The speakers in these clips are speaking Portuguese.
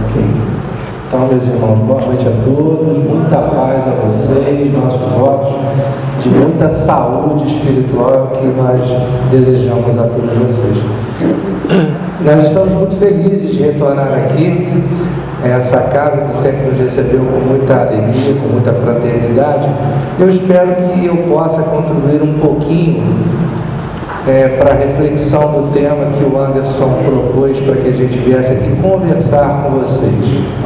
Ok. Então, meus irmãos, boa noite a todos, muita paz a vocês, nossos votos de muita saúde espiritual que nós desejamos a todos vocês. Nós estamos muito felizes de retornar aqui, essa casa que sempre nos recebeu com muita alegria, com muita fraternidade. Eu espero que eu possa contribuir um pouquinho para a reflexão do tema que o Anderson propôs para que a gente viesse aqui conversar com vocês,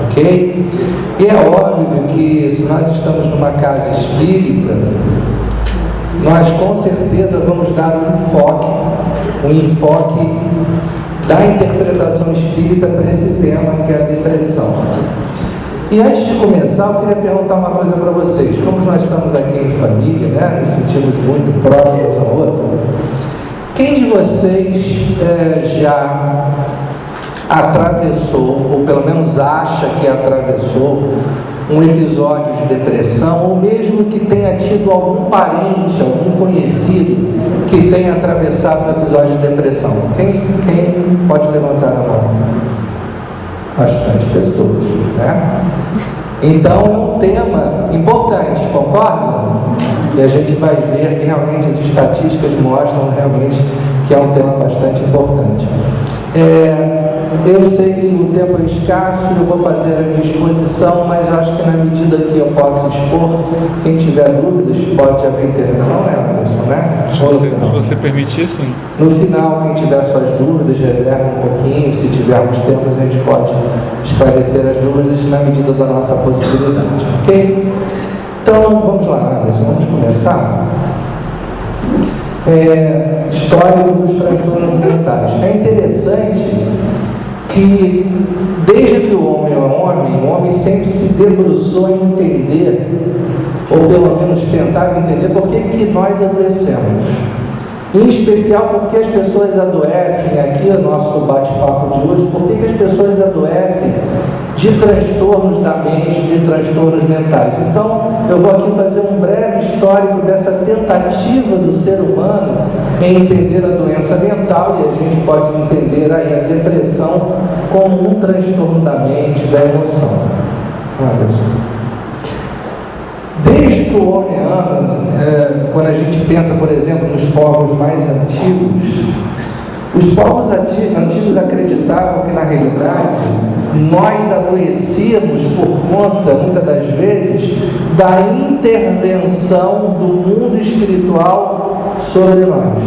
ok? E é óbvio que se nós estamos numa casa espírita, nós com certeza vamos dar um enfoque da interpretação espírita para esse tema que é a depressão. E antes de começar, eu queria perguntar uma coisa para vocês. Como nós estamos aqui em família, né? Nos sentimos muito próximos um ao outro. Quem de vocês já atravessou, ou pelo menos acha que atravessou, um episódio de depressão, ou mesmo que tenha tido algum parente, algum conhecido que tenha atravessado um episódio de depressão? Quem pode levantar a mão? Bastante pessoas, né? Então é um tema importante, concordam? E a gente vai ver que realmente as estatísticas mostram realmente que é um tema bastante importante. Eu sei que o tempo é escasso, eu vou fazer a minha exposição, mas acho que na medida que eu possa expor, quem tiver dúvidas pode haver intervenção, né, Anderson, né? Se você permitir, sim. No final, quem tiver suas dúvidas, reserva um pouquinho, se tivermos tempo, a gente pode esclarecer as dúvidas na medida da nossa possibilidade, ok? Então, vamos lá, Anderson, vamos começar. Histórico dos transtornos mentais. É interessante que, desde que o homem é homem, o homem sempre se debruçou em entender, ou pelo menos tentava entender, por que nós adoecemos. Em especial porque as pessoas adoecem, aqui é o nosso bate-papo de hoje, por que as pessoas adoecem de transtornos da mente, de transtornos mentais. Então, eu vou aqui fazer um breve histórico dessa tentativa do ser humano em entender a doença mental, e a gente pode entender aí a depressão como um transtorno da mente, da emoção. Desde que o homem anda, quando a gente pensa, por exemplo, nos povos mais antigos, os povos antigos acreditavam que, na realidade, nós adoecíamos por conta, muitas das vezes, da intervenção do mundo espiritual sobre nós.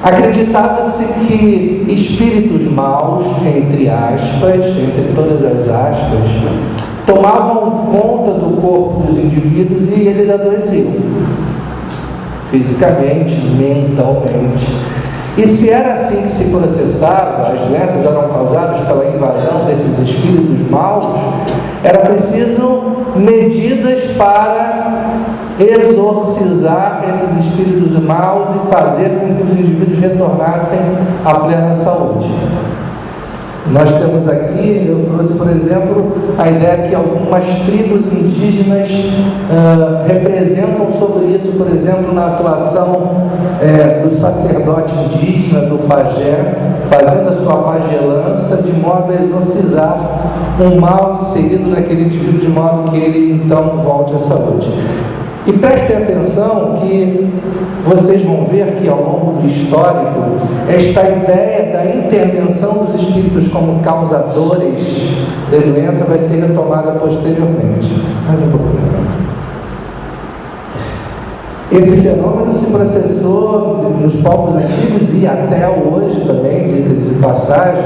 Acreditava-se que espíritos maus, entre aspas, entre todas as aspas, tomavam conta do corpo dos indivíduos e eles adoeciam, fisicamente, mentalmente. E se era assim que se processava, as doenças eram causadas pela invasão desses espíritos maus, era preciso medidas para exorcizar esses espíritos maus e fazer com que os indivíduos retornassem à plena saúde. Nós temos aqui, eu trouxe, por exemplo, a ideia que algumas tribos indígenas representam sobre isso, por exemplo, na atuação do sacerdote indígena, do pajé, fazendo a sua pagelança de modo a exorcizar um mal inserido naquele indivíduo, de modo que ele então volte à saúde. E prestem atenção que vocês vão ver que ao longo do histórico, esta ideia da intervenção dos espíritos como causadores da doença vai ser retomada posteriormente. Mais um pouquinho. Esse fenômeno se processou nos povos antigos e até hoje também, de passagem.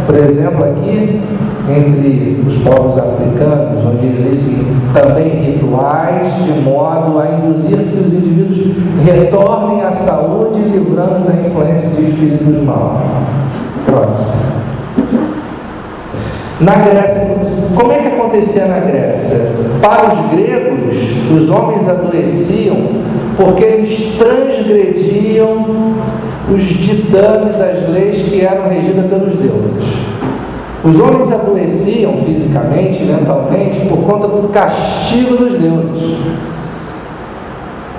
Por exemplo, aqui, entre os povos africanos, onde existem também rituais de modo a induzir que os indivíduos retornem à saúde, livrando da influência de espíritos maus. Próximo. Na Grécia, como é que acontecia na Grécia? Para os gregos, os homens adoeciam porque eles transgrediam os ditames, as leis que eram regidas pelos deuses. Os homens adoeciam fisicamente, mentalmente, por conta do castigo dos deuses.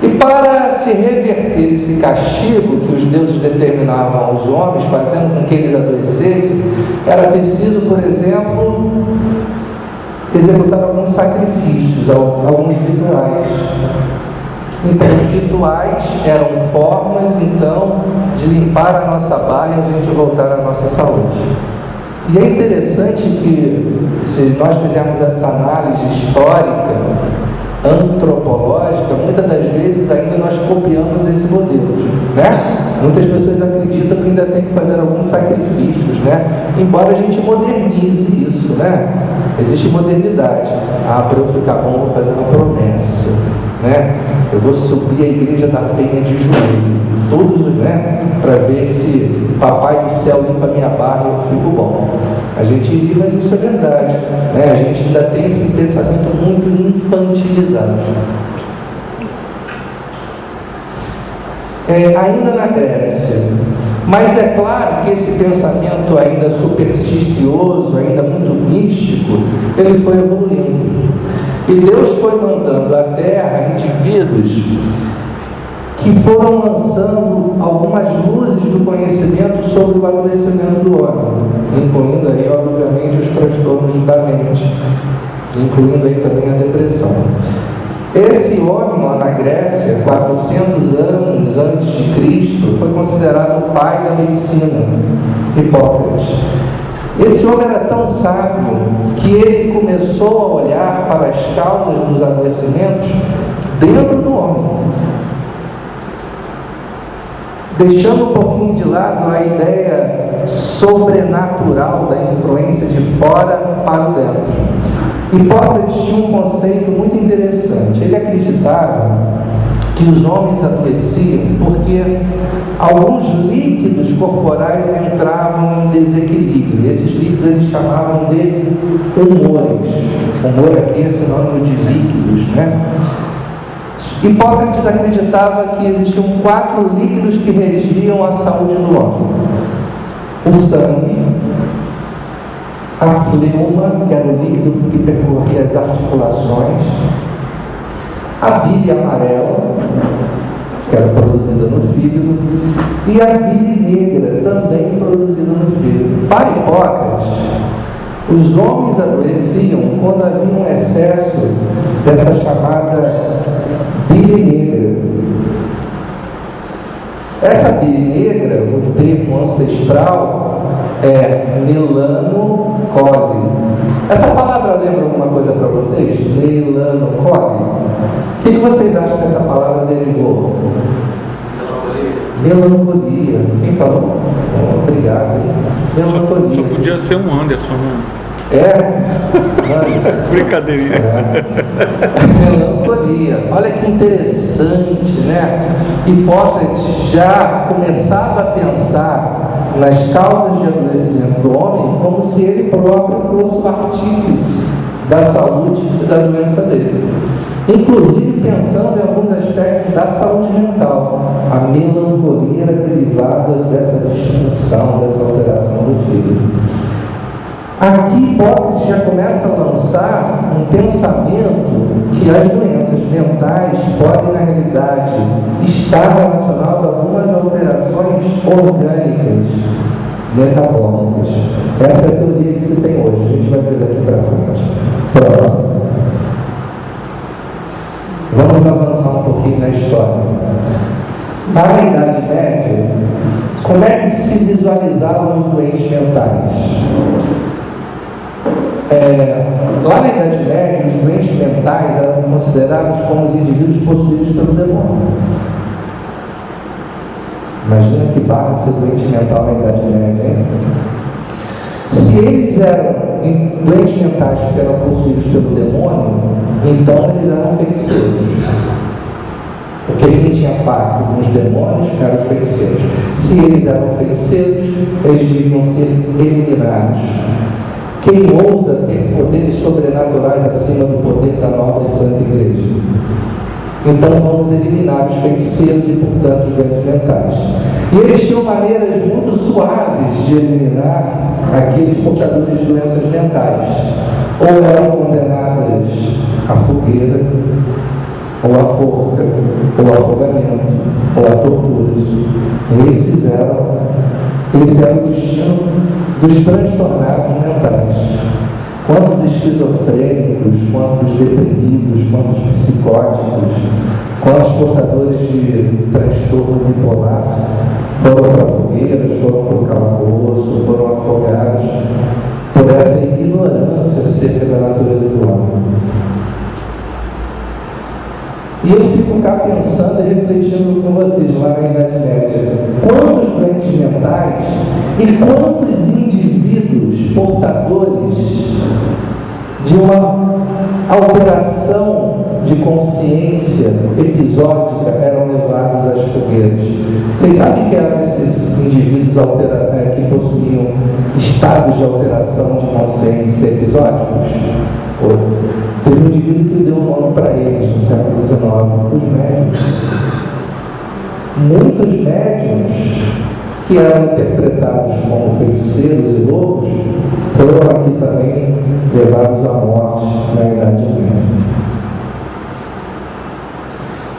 E para se reverter esse castigo que os deuses determinavam aos homens, fazendo com que eles adoecessem, era preciso, por exemplo, executar alguns sacrifícios, alguns rituais. Então, os rituais eram formas, então, de limpar a nossa barra e a gente voltar à nossa saúde. E é interessante que, se nós fizermos essa análise histórica, antropológica, muitas das vezes ainda nós copiamos esse modelo, né? Muitas pessoas acreditam que ainda tem que fazer alguns sacrifícios, né? Embora a gente modernize isso, né? Existe modernidade. Ah, para eu ficar bom, eu vou fazer uma promessa, né? Eu vou subir a igreja da penha de joelho, todos, né? Para ver se Papai do céu limpa minha barra e eu fico bom. A gente ri, mas isso é verdade, né? A gente ainda tem esse pensamento muito infantilizado. Ainda na Grécia. Mas é claro que esse pensamento ainda supersticioso, ainda muito místico, ele foi evoluindo. E Deus foi mandando à Terra indivíduos que foram lançando algumas luzes do conhecimento sobre o adoecimento do homem, incluindo aí, obviamente, os transtornos da mente, incluindo aí também a depressão. Esse homem lá na Grécia, 400 anos antes de Cristo, foi considerado o pai da medicina, Hipócrates. Esse homem era tão sábio que ele começou a olhar para as causas dos adoecimentos dentro do homem, deixando um pouquinho de lado a ideia sobrenatural da influência de fora para o dentro. Hipócrates tinha um conceito muito interessante. Ele acreditava que os homens adoeciam porque alguns líquidos corporais entravam em desequilíbrio. Esses líquidos eles chamavam de humores. Humor aqui é sinônimo de líquidos, né? Hipócrates acreditava que existiam 4 líquidos que regiam a saúde do homem: o sangue, a fleuma, que era o líquido que percorria as articulações, a bile amarela, que era produzida no fígado, e a bile negra, também produzida no fígado. Para Hipócrates, os homens adoeciam quando havia um excesso dessa chamada bile negra. Essa bile negra, o termo ancestral, é melanocole. Essa palavra lembra alguma coisa para vocês? Melanocole. O que vocês acham que essa palavra derivou? Melancolia. Quem falou? Obrigado. Melancolia. Só podia ser um Anderson. Brincadeirinha. Melancolia. Olha que interessante, né? Hipócrates já começava a pensar nas causas de adoecimento do homem como se ele próprio fosse o artífice da saúde e da doença dele. Inclusive pensando em alguns aspectos da saúde mental. A melancolia era derivada dessa disfunção, dessa alteração do fígado. Aqui Hipócrates já começa a lançar um pensamento que as doenças mentais podem, na realidade, estar relacionadas a algumas alterações orgânicas, metabólicas. Essa é a teoria que se tem hoje. A gente vai ver daqui para frente. Próximo. Vamos avançar um pouquinho na história. Na Idade Média, como é que se visualizavam os doentes mentais? Lá na Idade Média, os doentes mentais eram considerados como os indivíduos possuídos pelo demônio. Imagina que barra ser doente mental na Idade Média, hein? Se eles eram doentes mentais que eram possuídos pelo demônio, então eles eram feiticeiros. Porque quem tinha pacto com os demônios eram os feiticeiros. Se eles eram feiticeiros, eles deviam ser eliminados. Quem ousa ter poderes sobrenaturais acima do poder da nobre e santa igreja? Então vamos eliminar os feiticeiros e, portanto, os doentes mentais. E eles tinham maneiras muito suaves de eliminar aqueles portadores de doenças mentais. Ou eram condenadas à fogueira, ou a forca, ou afogamento, ou a torturas. Esse era o destino dos transtornados mentais. Quantos esquizofrênicos, quantos deprimidos, quantos psicóticos, quantos portadores de transtorno bipolar foram para fogueiras, foram para o calabouço, foram afogados por essa ignorância acerca da natureza do homem. E eu fico cá pensando e refletindo com vocês lá na Idade Média. Quantos doentes mentais e quantos indivíduos portadores de uma alteração de consciência episódica eram levados às fogueiras? Vocês sabem que eram esses indivíduos que possuíam estados de alteração de consciência episódicos? Teve um indivíduo que deu o nome para eles no século XIX, os médiuns. Muitos médiuns que eram interpretados como feiticeiros e lobos foram aqui também levados à morte na Idade Média.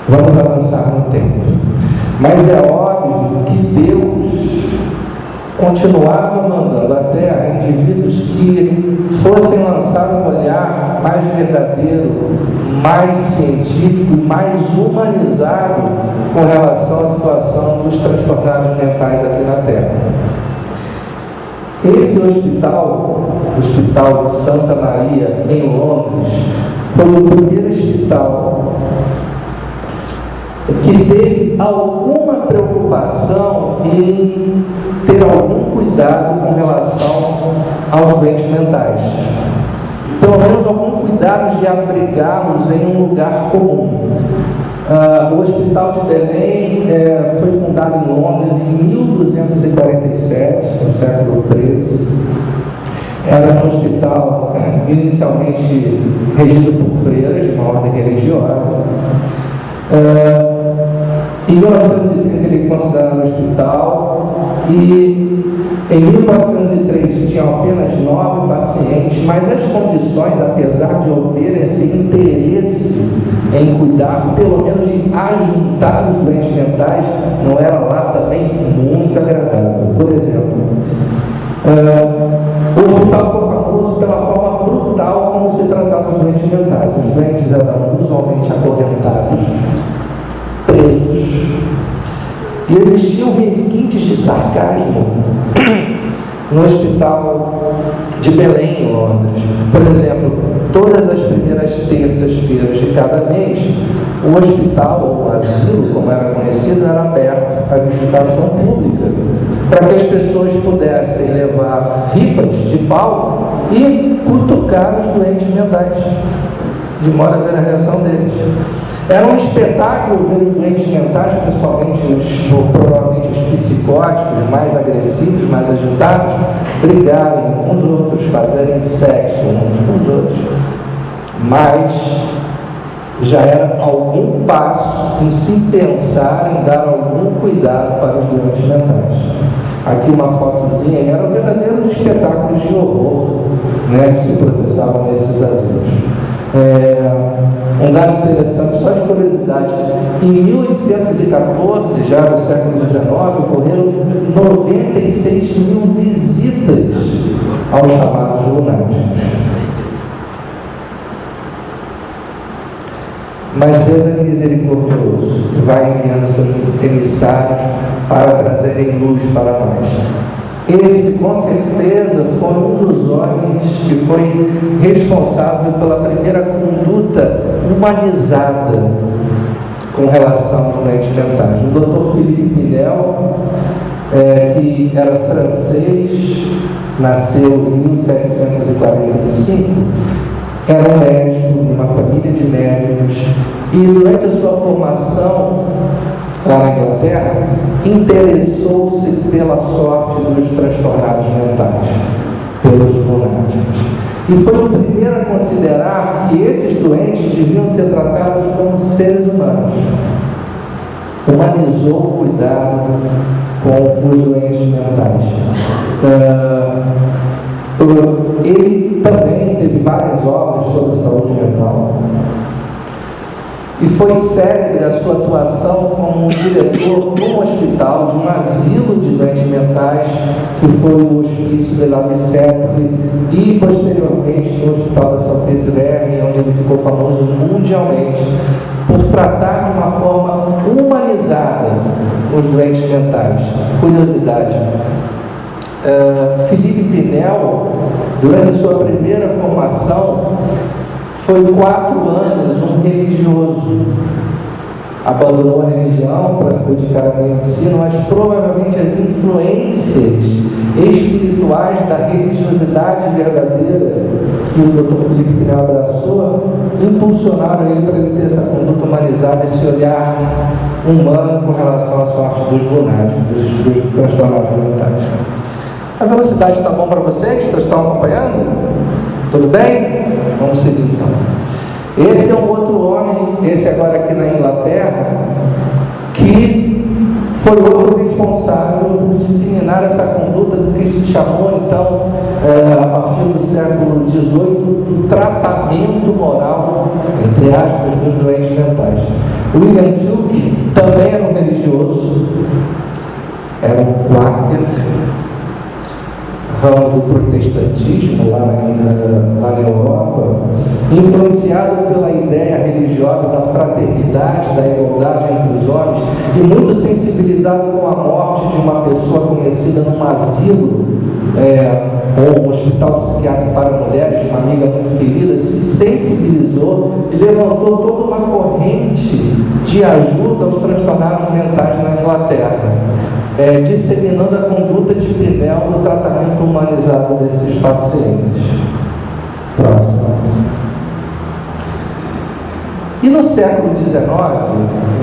Vamos avançar no tempo. Mas é óbvio que Deus continuava mandando à Terra indivíduos que fossem lançar um olhar mais verdadeiro, mais científico, mais humanizado com relação à situação dos transtornados mentais aqui na Terra. Esse hospital, o Hospital de Santa Maria, em Londres, foi o primeiro hospital que teve alguma preocupação em ter algum cuidado com relação aos doentes mentais. Pelo menos algum cuidado de abrigá-los em um lugar comum. O Hospital de Belém foi fundado em Londres em 1247, no século XIII. Era um hospital inicialmente regido por freiras, uma ordem religiosa. Em 1930 ele considerado um hospital e em 1903 tinham apenas 9 pacientes, mas as condições, apesar de haver esse interesse em cuidar, pelo menos de ajuntar os doentes mentais, não era lá também muito agradável. Por exemplo, o hospital ficou famoso pela forma brutal como se tratava os doentes mentais. Os doentes eram usualmente acorrentados, presos, e existiam requintes de sarcasmo no Hospital de Belém, em Londres. Por exemplo, todas as primeiras terças-feiras de cada mês, o hospital, ou o asilo, como era conhecido, era aberto à visitação pública, para que as pessoas pudessem levar ripas de pau e cutucar os doentes mentais, de modo a ver a reação deles. Era um espetáculo ver os doentes mentais, principalmente provavelmente os psicóticos, mais agressivos, mais agitados, brigarem uns com os outros, fazerem sexo uns com os outros. Mas já era algum passo em se pensar em dar algum cuidado para os doentes mentais. Aqui uma fotozinha, eram verdadeiros espetáculos de horror, né, que se processavam nesses asilos. Um dado interessante, só de curiosidade, em 1814, já no século XIX, ocorreram 96 mil visitas aos chamados lunáticos. Mas Deus é misericordioso, vai enviando seus emissários para trazerem luz para nós. Esse, com certeza, foi um dos homens que foi responsável pela primeira conduta humanizada com relação aos doentes mentais. O Dr. Philippe Pinel, que era francês, nasceu em 1745, era um médico de uma família de médicos e durante a sua formação lá na Inglaterra, interessou-se pela sorte dos transtornados mentais, pelos lunáticos. E foi o primeiro a considerar que esses doentes deviam ser tratados como seres humanos. Humanizou o cuidado com os doentes mentais. Ele também teve várias obras sobre saúde mental. e foi célebre a sua atuação como diretor de um hospital, de um asilo de doentes mentais, que foi o Hospício de la Bicêtre, e posteriormente no Hospital da São Pedro, onde ele ficou famoso mundialmente por tratar de uma forma humanizada os doentes mentais. Curiosidade, Felipe Pinel, durante sua primeira formação, foi 4 anos um religioso. Abandonou a religião para se dedicar à medicina, mas provavelmente as influências espirituais da religiosidade verdadeira que o Dr. Felipe Pinel abraçou impulsionaram ele para ele ter essa conduta humanizada, esse olhar humano com relação à sorte dos lunáticos, dos transtornados mentais. A velocidade está bom para vocês? Vocês estão acompanhando? Tudo bem? Vamos seguir então. Esse é um outro homem, esse agora aqui na Inglaterra, que foi outro responsável por disseminar essa conduta do que se chamou então, a partir do século XVIII, do tratamento moral, entre aspas, dos doentes mentais. William Tuke também era um religioso, era um quáquer, ramo do protestantismo lá na Europa, influenciado pela ideia religiosa da fraternidade, da igualdade entre os homens, e muito sensibilizado com a morte de uma pessoa conhecida num asilo, ou um hospital psiquiátrico para mulheres, uma amiga muito querida, se sensibilizou e levantou toda uma corrente de ajuda aos transtornados mentais na Inglaterra, disseminando a conduta de Pinel no tratamento humanizado desses pacientes. Próximo. E no século XIX,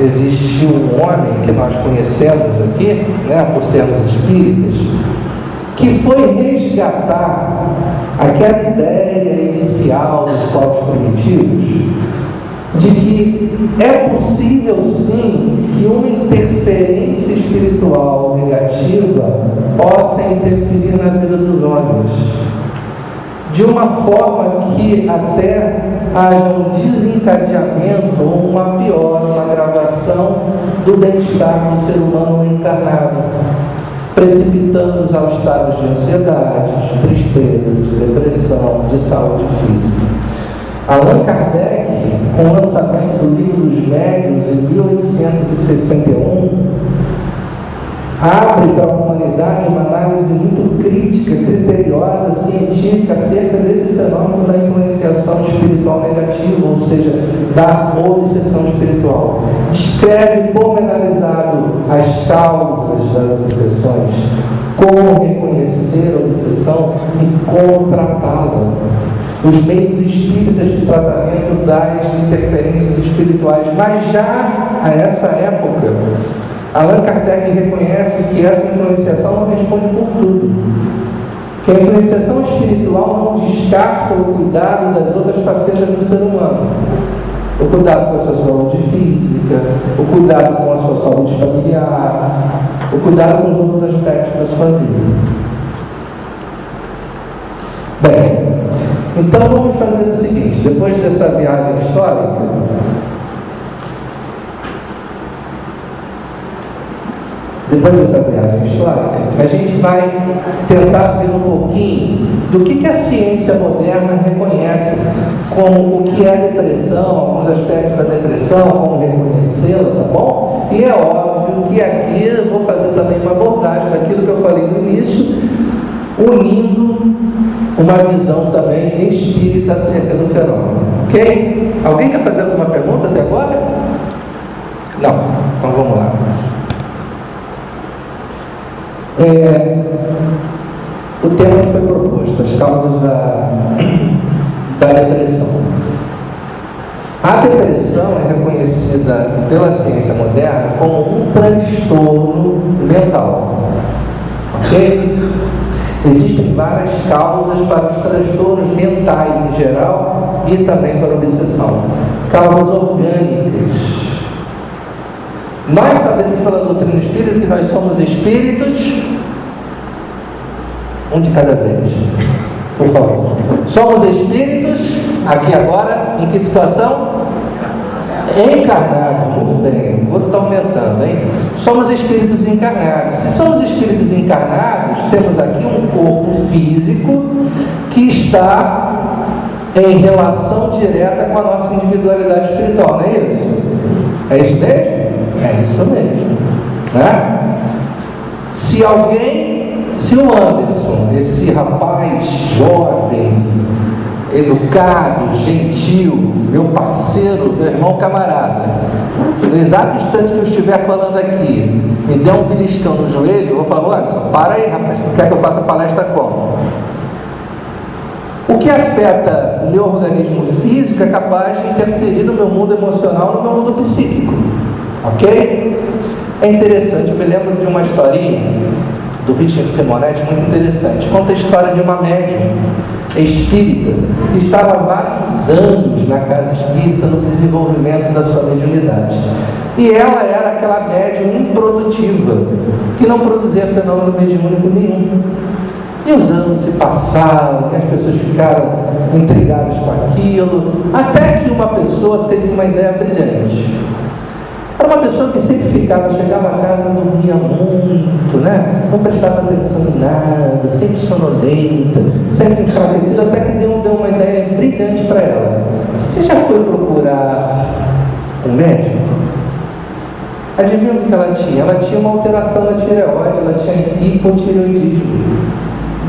existiu um homem que nós conhecemos aqui, por sermos espíritas, que foi resgatar aquela ideia inicial dos povos primitivos, de que é possível sim que uma interferência espiritual negativa possa interferir na vida dos homens, de uma forma que até haja um desencadeamento ou uma piora, uma agravação do bem-estar do ser humano encarnado, precipitando-os ao estado de ansiedade, de tristeza, de depressão, de saúde física. Allan Kardec, com o lançamento do Livro dos Médiuns em 1861, abre para a humanidade uma análise muito crítica, criteriosa, científica acerca desse fenômeno da influenciação espiritual negativa, ou seja, da obsessão espiritual. Descreve pormenorizado as causas das obsessões, como reconhecer a obsessão e como tratá-la, os meios espíritas de tratamento das interferências espirituais. Mas já a essa época, Allan Kardec reconhece que essa influenciação não responde por tudo, que a influenciação espiritual não descarta o cuidado das outras facetas do ser humano, o cuidado com a sua saúde física, o cuidado com a sua saúde familiar, o cuidado com os outros aspectos da sua vida. Bem, então vamos fazer o seguinte: depois dessa viagem histórica, a gente vai tentar ver um pouquinho do que a ciência moderna reconhece como o que é depressão, alguns aspectos da depressão, como reconhecê-la, tá bom? E é óbvio que aqui eu vou fazer também uma abordagem daquilo que eu falei no início, unindo uma visão também espírita acerca do fenômeno. Ok? Alguém quer fazer alguma pergunta até agora? Não? Então vamos lá. O tema que foi proposto, as causas da depressão. A depressão é reconhecida pela ciência moderna como um transtorno mental. Ok? Existem várias causas para os transtornos mentais em geral e também para a obsessão. Causas orgânicas. Nós sabemos pela doutrina espírita que nós somos espíritos, um de cada vez, por favor. Somos espíritos, aqui agora, em que situação? Encarnados, muito bem, o outro está aumentando, hein? Somos espíritos encarnados. Se somos espíritos encarnados, temos aqui um corpo físico que está em relação direta com a nossa individualidade espiritual, não é isso? É isso mesmo? É isso mesmo, né? Se o Anderson, esse rapaz jovem, educado, gentil, meu parceiro, meu irmão camarada, no exato instante que eu estiver falando aqui, me der um beliscão no joelho, eu vou falar: Anderson, para aí, rapaz, tu quer que eu faça palestra como? O que afeta o meu organismo físico é capaz de interferir no meu mundo emocional, no meu mundo psíquico, ok? É interessante, eu me lembro de uma historinha do Richard Simonetti, muito interessante. Conta a história de uma médium espírita que estava há vários anos na casa espírita no desenvolvimento da sua mediunidade. E ela era aquela médium improdutiva, que não produzia fenômeno mediúnico nenhum. E os anos se passaram, e as pessoas ficaram intrigadas com aquilo, até que uma pessoa teve uma ideia brilhante. Era uma pessoa que sempre chegava a casa, dormia muito, né? Não prestava atenção em nada, sempre sonolenta, sempre enfraquecida, até que deu uma ideia brilhante para ela. Você já foi procurar um médico? Adivinha o que ela tinha? Ela tinha uma alteração na tireoide, ela tinha hipotireoidismo.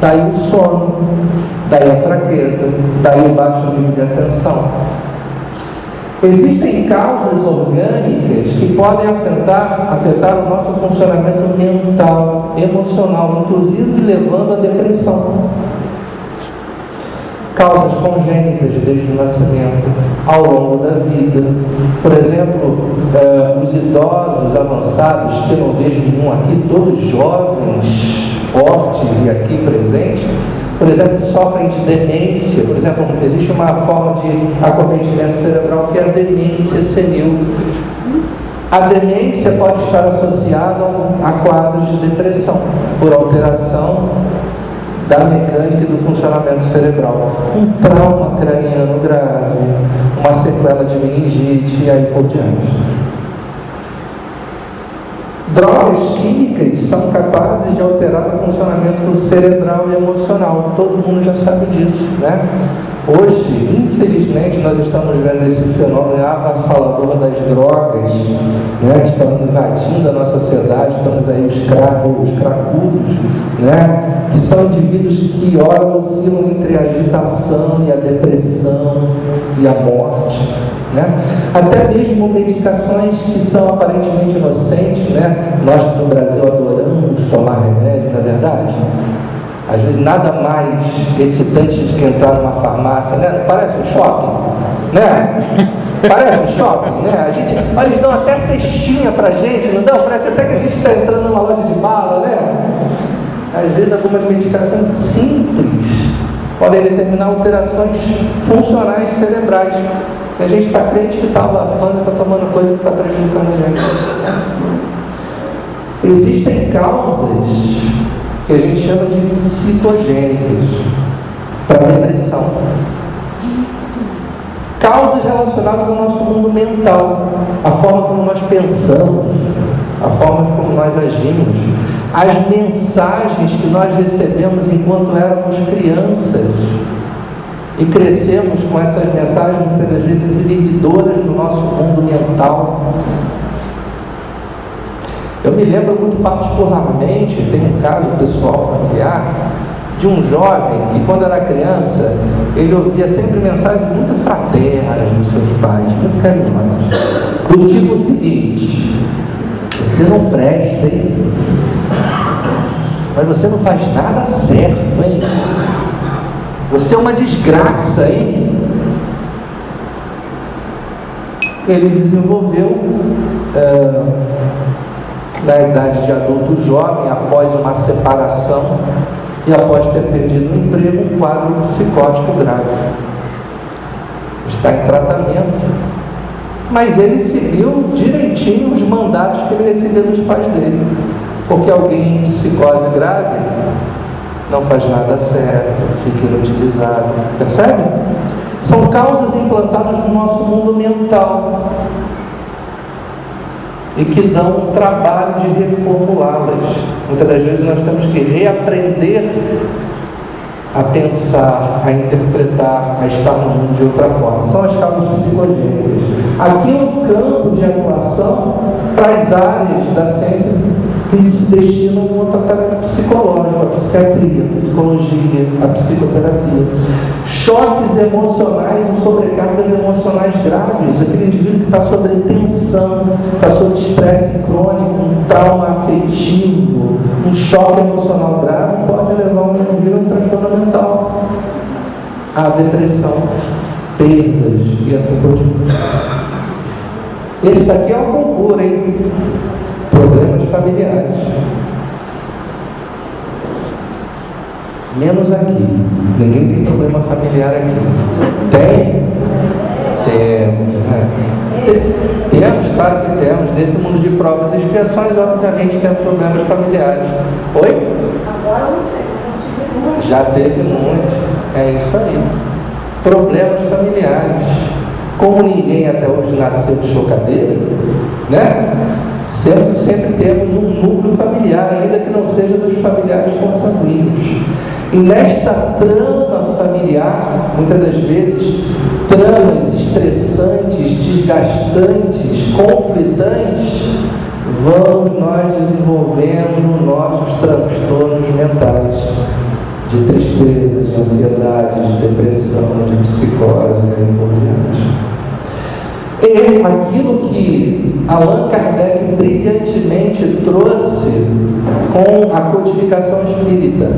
Daí o sono, daí a fraqueza, daí o baixo nível de atenção. Existem causas orgânicas que podem afetar o nosso funcionamento mental, emocional, inclusive levando à depressão. Causas congênitas desde o nascimento, ao longo da vida. Por exemplo, os idosos avançados, que eu não vejo nenhum aqui, todos jovens, fortes e aqui presentes, por exemplo, que sofrem de demência. Por exemplo, existe uma forma de acometimento cerebral que é a demência senil. A demência pode estar associada a quadros de depressão, por alteração da mecânica e do funcionamento cerebral. Um trauma craniano grave, uma sequela de meningite e aí por diante. Drogas químicas são capazes de alterar o funcionamento cerebral e emocional. Todo mundo já sabe disso, né? Hoje, infelizmente, nós estamos vendo esse fenômeno avassalador das drogas, né, que estão invadindo a nossa sociedade. Estamos aí os cracudos, né, que são indivíduos que ora oscilam entre a agitação e a depressão e a morte, né? Até mesmo medicações que são aparentemente inocentes, né? Nós no Brasil adoramos tomar remédio, não é verdade? Às vezes nada mais excitante do que entrar numa farmácia, né? Parece um shopping, né? Parece um shopping, né? Olha, eles dão até cestinha pra gente, não dão? Parece até que a gente está entrando numa loja de bala, né? Às vezes algumas medicações simples podem determinar alterações funcionais cerebrais. E a gente está crente que está abafando, está tomando coisa que está prejudicando a gente. Existem causas que a gente chama de psicogênicas para a depressão. Causas relacionadas ao nosso mundo mental, a forma como nós pensamos, a forma como nós agimos, as mensagens que nós recebemos enquanto éramos crianças e crescemos com essas mensagens muitas das vezes inibidoras do nosso mundo mental. Eu me lembro muito particularmente, tem um caso pessoal familiar, de um jovem que quando era criança, ele ouvia sempre mensagens muito fraternas dos seus pais, muito carinhosas, do tipo seguinte: você não presta, hein? Mas você não faz nada certo, hein? Você é uma desgraça, hein? Ele desenvolveu na idade de adulto jovem, após uma separação e após ter perdido o emprego, um quadro psicótico grave. Está em tratamento, mas ele seguiu direitinho os mandatos que ele recebeu dos pais dele, porque alguém em psicose grave não faz nada certo, fica inutilizado, percebe? São causas implantadas no nosso mundo mental. e que dão um trabalho de reformulá-las. Muitas das vezes nós temos que reaprender a pensar, a interpretar, a estar no mundo de outra forma. São as causas psicogênicas. Aqui no campo de atuação para as áreas da ciência que se destinam ao tratamento psicológico, a psiquiatria, a psicologia, a psicoterapia. Choques emocionais ou sobrecargas emocionais graves, aquele indivíduo que está sob tensão, está sob estresse crônico, um trauma afetivo, um choque emocional grave, pode levar um indivíduo a um transtorno mental, a depressão, perdas e assim por diante. Esse daqui é o concurso, hein? Problemas familiares. Menos aqui. Ninguém tem problema familiar aqui. Tem? Temos, né? Temos, claro que temos. Nesse mundo de provas e expiações, obviamente, temos problemas familiares. Oi? Agora não tem. Já teve muitos. É isso aí. Problemas familiares. Como ninguém até hoje nasceu de chocadeira, né? Sempre temos um núcleo familiar, ainda que não seja dos familiares consanguíneos. E nesta trama familiar, muitas das vezes, tramas estressantes, desgastantes, conflitantes, vamos nós desenvolvendo nossos transtornos mentais, de tristeza, de ansiedade, de depressão, de psicose e por diante. E aquilo que Allan Kardec brilhantemente trouxe com a codificação espírita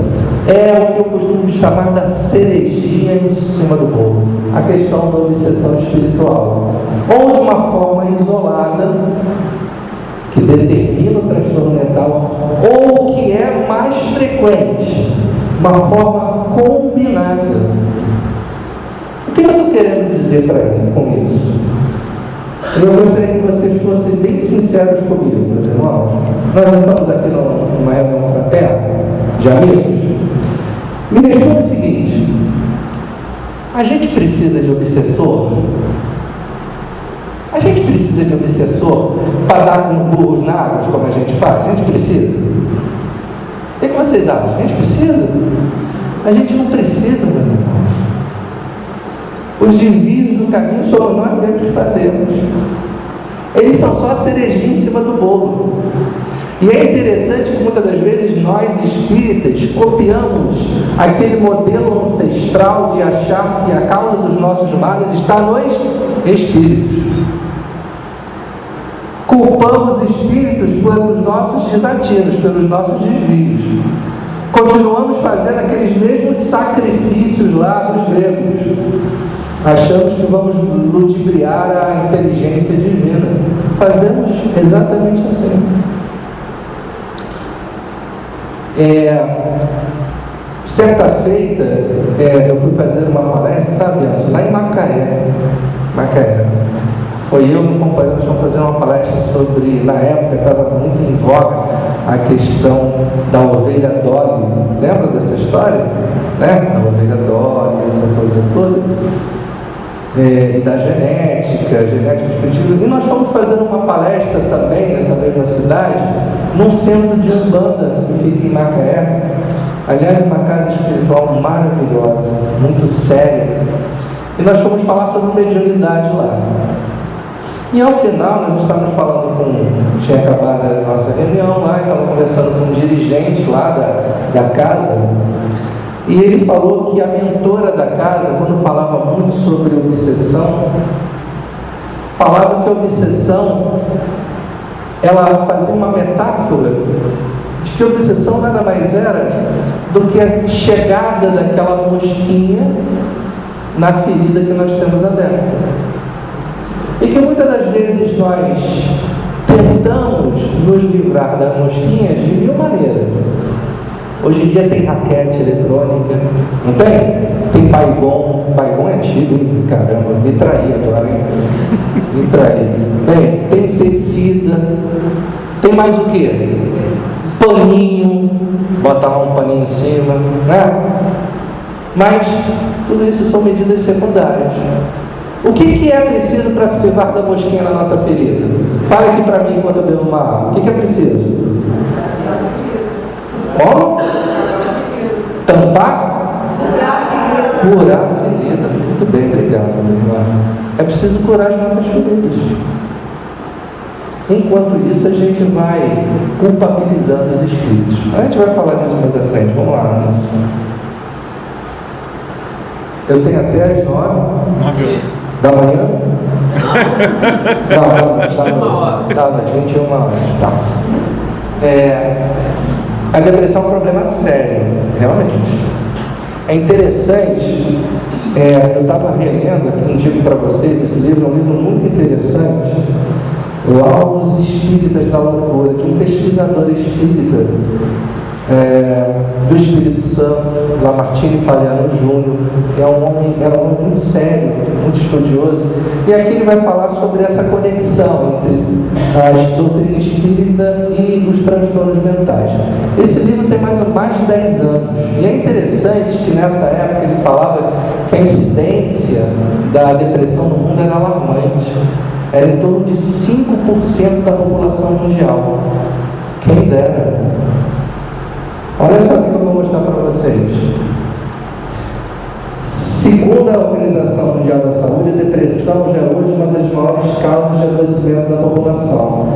é o que eu costumo chamar da cerejinha em cima do bolo, a questão da obsessão espiritual, ou de uma forma isolada, que determina o transtorno mental, ou que é mais frequente, uma forma combinada. O que eu estou querendo dizer para ele com isso? Eu gostaria que vocês fossem bem sinceros comigo, meus irmãos. Nós estamos aqui numa reunião fraterna de amigos. Me responda o seguinte: a gente precisa de obsessor? A gente precisa de obsessor para dar com burros na água, como a gente faz? A gente precisa? O que vocês acham? A gente precisa? A gente não precisa, meus irmãos. Os desvios do caminho somos nós mesmos que fazemos. Eles são só a cerejinha em cima do bolo. E é interessante que muitas das vezes nós espíritas copiamos aquele modelo ancestral de achar que a causa dos nossos males está nos espíritos. Culpamos espíritos pelos nossos desatinos, pelos nossos desvios. Continuamos fazendo aqueles mesmos sacrifícios lá dos gregos. Achamos que vamos ludibriar a inteligência divina. Fazemos exatamente assim. Certa feita, eu fui fazer uma palestra, sabe, lá em Macaé. Foi eu e um companheiro, nós fomos fazer uma palestra sobre, na época estava muito em voga a questão da ovelha Dolly. Lembra dessa história? Né? Da ovelha Dolly, essa coisa toda. E da genética espiritual. E nós fomos fazendo uma palestra também nessa mesma cidade, num centro de Umbanda que fica em Macaé. Aliás, uma casa espiritual maravilhosa, muito séria. E nós fomos falar sobre mediunidade lá. E ao final, nós estávamos falando tinha acabado a nossa reunião lá, estávamos conversando com um dirigente lá da casa. E ele falou que a mentora da casa, quando falava muito sobre obsessão, falava que a obsessão, ela fazia uma metáfora de que a obsessão nada mais era do que a chegada daquela mosquinha na ferida que nós temos aberta. E que muitas das vezes nós tentamos nos livrar da mosquinha de mil maneiras. Hoje em dia tem raquete eletrônica, não tem? Tem Baygon é antigo, hein? Caramba, me traí agora, hein? Me traí. Tem inseticida, tem mais o quê? Paninho, botar lá um paninho em cima, né? Mas tudo isso são medidas secundárias. O que é preciso para se livrar da mosquinha na nossa ferida? Fala aqui para mim quando eu bebo uma água. O que é preciso? Como? Tampar? Curar a ferida. Muito bem, obrigado, meu irmão. É preciso curar as nossas feridas. Enquanto isso, a gente vai culpabilizando os espíritos. A gente vai falar disso mais à frente. Vamos lá, Ana. Eu tenho até às 9 da manhã? Da noite, 21 horas. Tá. A depressão é um problema sério, realmente. É interessante, eu estava relendo aqui, não digo para vocês, esse livro é um livro muito interessante, Laudos Espíritas da Loucura, de um pesquisador espírita do Espírito Santo, Lamartine Palhano Júnior. Era um homem muito sério, muito estudioso, e aqui ele vai falar sobre essa conexão entre a doutrina espírita e os transtornos mentais. Esse livro tem mais de 10 anos, e é interessante que nessa época ele falava que a incidência da depressão no mundo era alarmante, era em torno de 5% da população mundial. Quem dera. Olha só o que eu vou mostrar para vocês. Segundo a Organização Mundial da Saúde, a depressão já é hoje uma das maiores causas de adoecimento da população.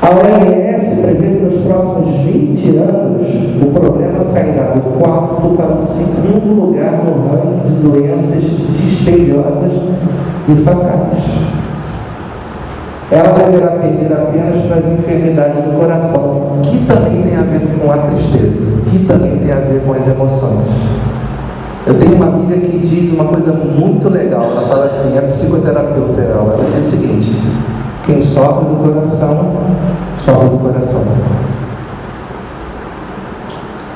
A OMS prevê que nos próximos 20 anos o problema sairá do quarto para o segundo lugar no ranking de doenças dispendiosas e fatais. Ela deverá perder apenas para as enfermidades do coração, que também tem a ver com a tristeza, que também tem a ver com as emoções. Eu tenho uma amiga que diz uma coisa muito legal. Ela fala assim, é psicoterapeuta ela diz o seguinte: quem sofre do coração, sofre do coração.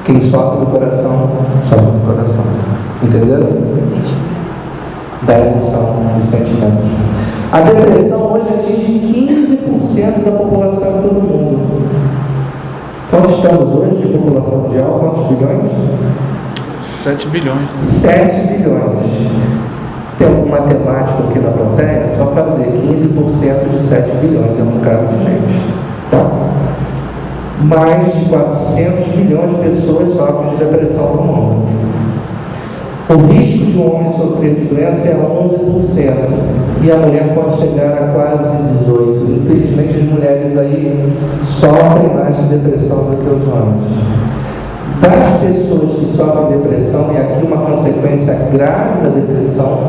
Quem sofre do coração, sofre do coração. Entenderam? Da emoção, dos sentimentos. A depressão hoje atinge 15% da população de todo mundo. Quantos estamos hoje de população mundial? Quantos bilhões? 7 bilhões. Né? 7 bilhões. Tem algum matemático aqui na plateia? Só fazer 15% de 7 bilhões, é um bocado de gente. Tá? Mais de 400 milhões de pessoas sofrem de depressão no mundo. O risco de um homem sofrer de doença é 11%, e a mulher pode chegar a quase 18%. Infelizmente, as mulheres aí sofrem mais de depressão do que os homens. Das pessoas que sofrem depressão, e aqui uma consequência grave da depressão,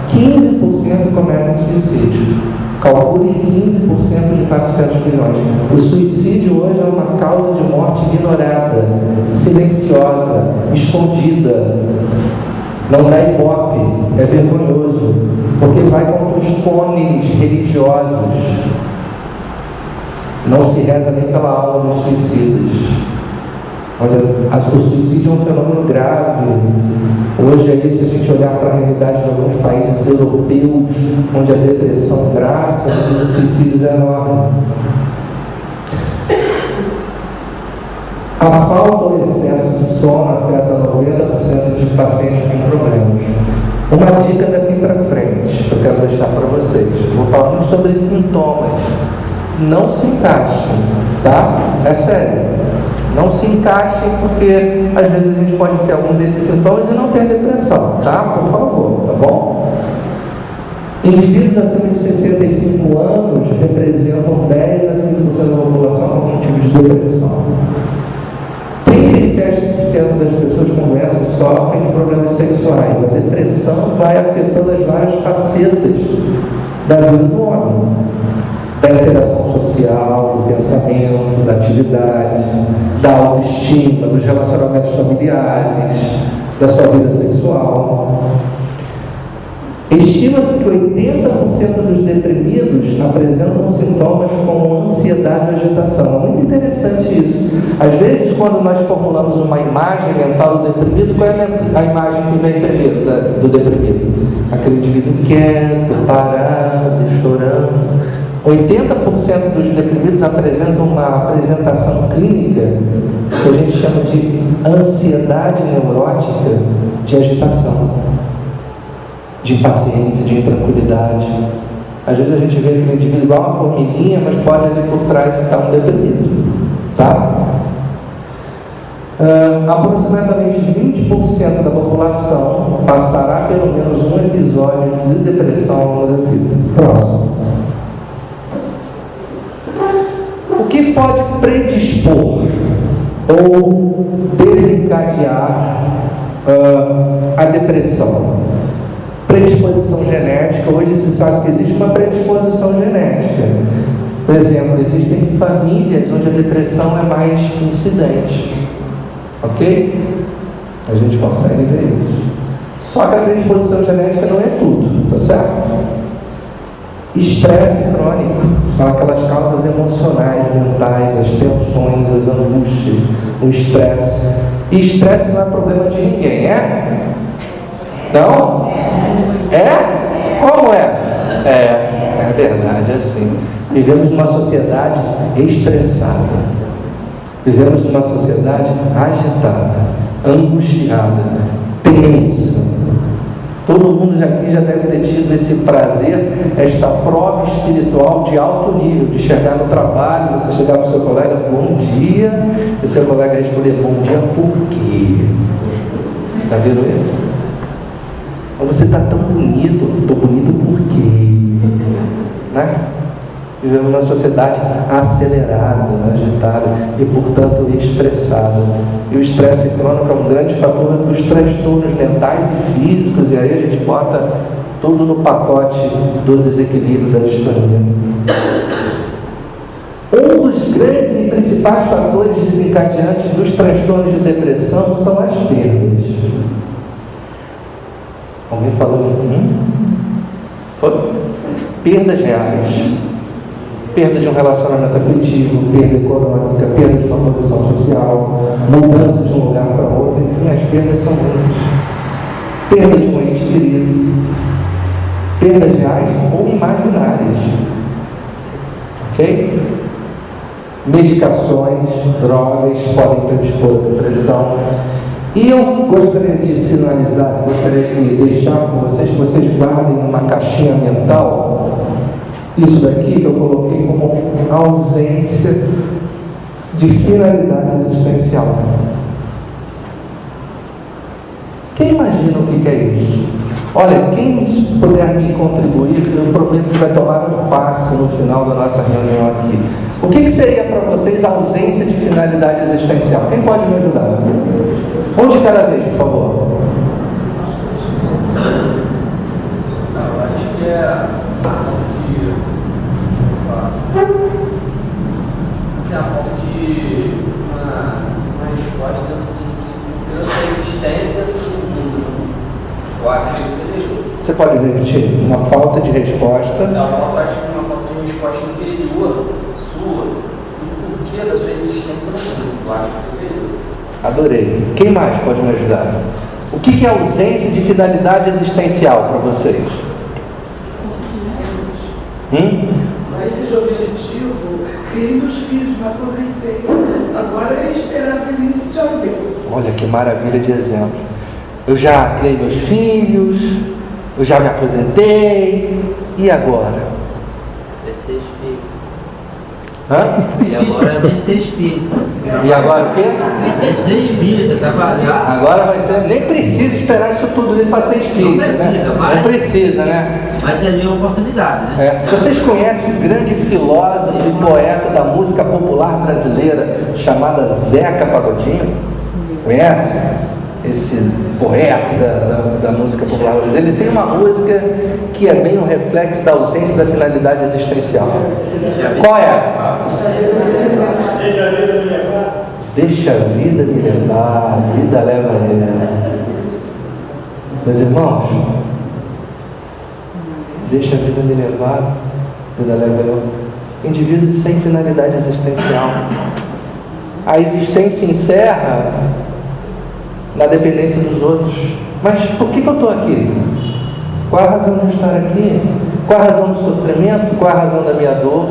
15% cometem suicídio. Calcule 15% de 400 milhões. O suicídio hoje é uma causa de morte ignorada, silenciosa, escondida. Não dá ibope, é vergonhoso, porque vai contra os cânones religiosos. Não se reza nem pela alma dos suicidas. Mas o suicídio é um fenômeno grave. Hoje aí, se a gente olhar para a realidade de alguns países europeus, onde a depressão, graças aos suicídios, é enorme. A falta ou excesso de sono afeta 90% de pacientes com problemas. Uma dica daqui para frente, que eu quero deixar para vocês. Vou falando sobre sintomas. Não se encaixem, tá? É sério. Não se encaixem, porque às vezes a gente pode ter algum desses sintomas e não ter depressão, tá? Por favor, tá bom? Indivíduos acima de 65 anos representam 10 a 15% da população com algum tipo de depressão. 37% das pessoas com doença sofrem de problemas sexuais. A depressão vai afetando as várias facetas da vida do homem. Da interação social, do pensamento, da atividade, da autoestima, dos relacionamentos familiares, da sua vida sexual. Estima-se que 80% dos deprimidos apresentam sintomas como ansiedade e agitação. É muito interessante isso. Às vezes, quando nós formulamos uma imagem mental do deprimido, qual é a imagem que vem primeiro do deprimido? Aquele indivíduo quieto, parado, chorando. 80% dos deprimidos apresentam uma apresentação clínica que a gente chama de ansiedade neurótica de agitação. de impaciência, de intranquilidade. Às vezes a gente vê aquele indivíduo igual uma formiguinha, mas pode ali por trás estar um deprimido, tá? Aproximadamente 20% da população passará pelo menos um episódio de depressão ao longo da vida. Próximo. O que pode predispor ou desencadear a depressão? Predisposição genética. Hoje se sabe que existe uma predisposição genética. Por exemplo, existem famílias onde a depressão é mais incidente. Ok? A gente consegue ver isso. Só que a predisposição genética não é tudo, tá certo? Estresse crônico são aquelas causas emocionais, mentais, as tensões, as angústias, o estresse. E estresse não é problema de ninguém, é? Não? É? Como é? É verdade, é assim. Vivemos numa sociedade estressada. Vivemos numa sociedade agitada, angustiada, tensa. Todo mundo aqui já deve ter tido esse prazer, esta prova espiritual de alto nível, de chegar no trabalho, você chegar para o seu colega, bom dia, e o seu colega responder, bom dia, por quê? Está vendo isso? Mas você está tão bonito, estou bonito por quê? Né? Vivemos numa sociedade acelerada, agitada e, portanto, estressada. E o estresse crônico é um grande fator dos transtornos mentais e físicos, e aí a gente bota tudo no pacote do desequilíbrio, da distonia. Um dos grandes e principais fatores desencadeantes dos transtornos de depressão são as perdas. Alguém falou? Foi? Perdas reais. Perda de um relacionamento afetivo, perda econômica, perda de uma posição social, mudança de um lugar para outro, enfim, as perdas são muitas. Perda de um ente querido, perdas reais ou imaginárias. Ok? Medicações, drogas podem predispor a depressão. E eu gostaria de sinalizar, gostaria de deixar com vocês, que vocês guardem uma caixinha mental. Isso daqui que eu coloquei como ausência de finalidade existencial. Quem imagina o que é isso? Olha, quem puder me contribuir, eu prometo que vai tomar um passe no final da nossa reunião aqui. O que seria para vocês a ausência de finalidade existencial? Quem pode me ajudar? Um de cada vez, por favor. Eu acho que é a falta de uma resposta de sua existência no mundo. Eu acredito que seja isso. Você pode repetir? Uma falta de resposta. Acho que uma falta de resposta interior sua do porquê da sua existência no mundo. Eu acho que seja isso. Adorei. Quem mais pode me ajudar? O que é ausência de finalidade existencial para vocês? Esse é o objetivo. Criei meus filhos, me aposentei. Agora é esperar a velhice de alguém. Olha que maravilha de exemplo. Eu já criei meus filhos, eu já me aposentei, e agora? E agora vai ser espírita. E agora o quê? Vai ser espírita, trabalhar. Agora vai ser, nem precisa esperar tudo isso para ser espírita, Não precisa, né? Mas seria uma oportunidade, né? Vocês conhecem o grande filósofo e poeta da música popular brasileira chamada Zeca Pagodinho? Conhece? Esse poeta da música popular brasileira. Ele tem uma música que é bem um reflexo da ausência da finalidade existencial. Qual é? Deixa a vida me levar, a vida leva ela. Meus irmãos, deixa a vida me levar, a vida leva ela. Indivíduos sem finalidade existencial. A existência encerra na dependência dos outros. Mas por que eu estou aqui? Qual a razão de estar aqui? Qual a razão do sofrimento? Qual a razão da minha dor?